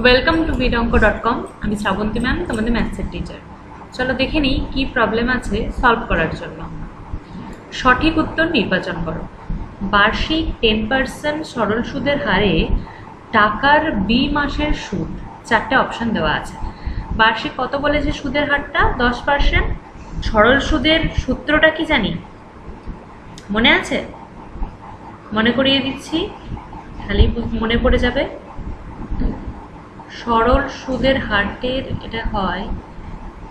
Welcome to vidonko.com। আমি Srabanti ma'am, তোমাদের ম্যাথসের teacher. চলো দেখে নিই কী প্রবলেম আছে সলভ করার জন্য। সঠিক উত্তর নির্বাচন করো। বার্ষিক 10% সরল সুদের হারে টাকার 2 মাসের সুদ। 4টে অপশান দেওয়া আছে। বার্ষিক কত বলেছে সুদের হারটা? 10%। সরল সুদের সূত্রটা কি জানি? মনে আছে? মনে করিয়ে দিচ্ছি, খালি মনে পড়ে যাবে। সরল সুদের হারের এটা হয়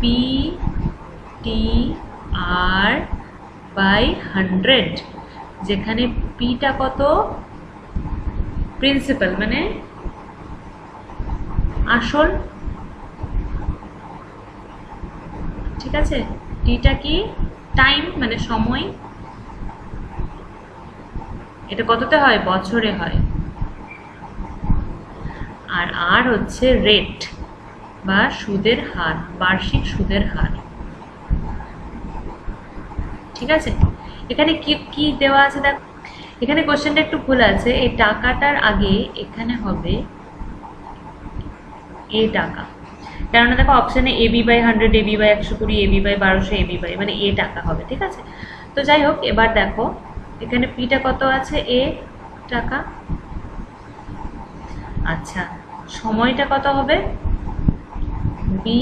PTR/100, যেখানে পিটা কত? প্রিন্সিপাল মানে আসল, ঠিক আছে। টিটা কি? টাইম মানে সময়। এটা কততে হয়? বছরে হয়। আর আর হচ্ছে রেট বা সুদের হার, বার্ষিক সুদের হার, ঠিক আছে। এখানে কি কি দেওয়া আছে দেখ, এখানে কোশ্চেনটা একটু ভুল আছে। এই টাকাটার আগে এখানে হবে এ টাকা, কেননা দেখো অপশানে AB/100, AB/120, AB/1200, AB মানে এ টাকা হবে, ঠিক আছে। তো যাই হোক, এবার দেখো এখানে পিটা কত আছে? এ টাকা। আচ্ছা, সময়টা কত হবে? বি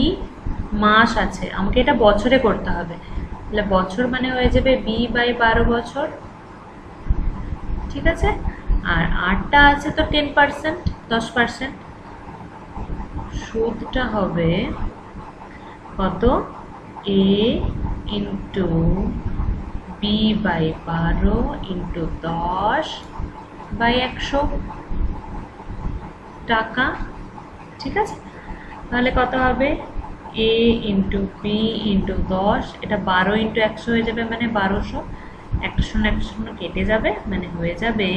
মাস আছে, আমাকে এটা বছরে করতে হবে, তাহলে বছর মানে হয়ে যাবে B/12 বছর, ঠিক আছে। আর আটটা আছে তো 10%, 10%। সুদটা হবে কত? A ইন্টু B/12 ইন্টু 10/100 টাকা, ঠিক আছে। তাহলে কত হবে? A ইন্টু B ইন্টু 10, এটা 12 ইন্টু 100 হয়ে যাবে, মানে 1200। 100 কেটে যাবে, মানে হয়ে যাবে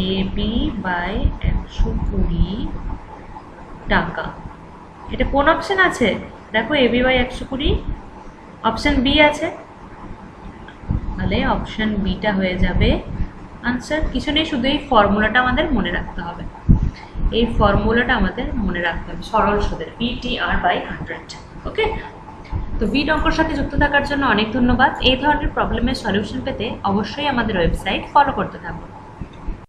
AB/120 টাকা। এটা কোন অপশন আছে দেখো? AB/120, অপশন বি আছে, তাহলে অপশন বিটা হয়ে যাবে আনসার। কিছু নেই, শুধু এই ফর্মুলাটা আমাদের মনে রাখতে হবে। এই ফর্মুলাটা আমাদের মনে রাখতে হবে, সরল সুদের PTR/100। ওকে, তো vidonkoর সাথে যুক্ত থাকার জন্য অনেক ধন্যবাদ। এই ধরনের প্রবলেমের সলিউশন পেতে অবশ্যই আমাদের ওয়েবসাইট ফলো করতে থাকুন।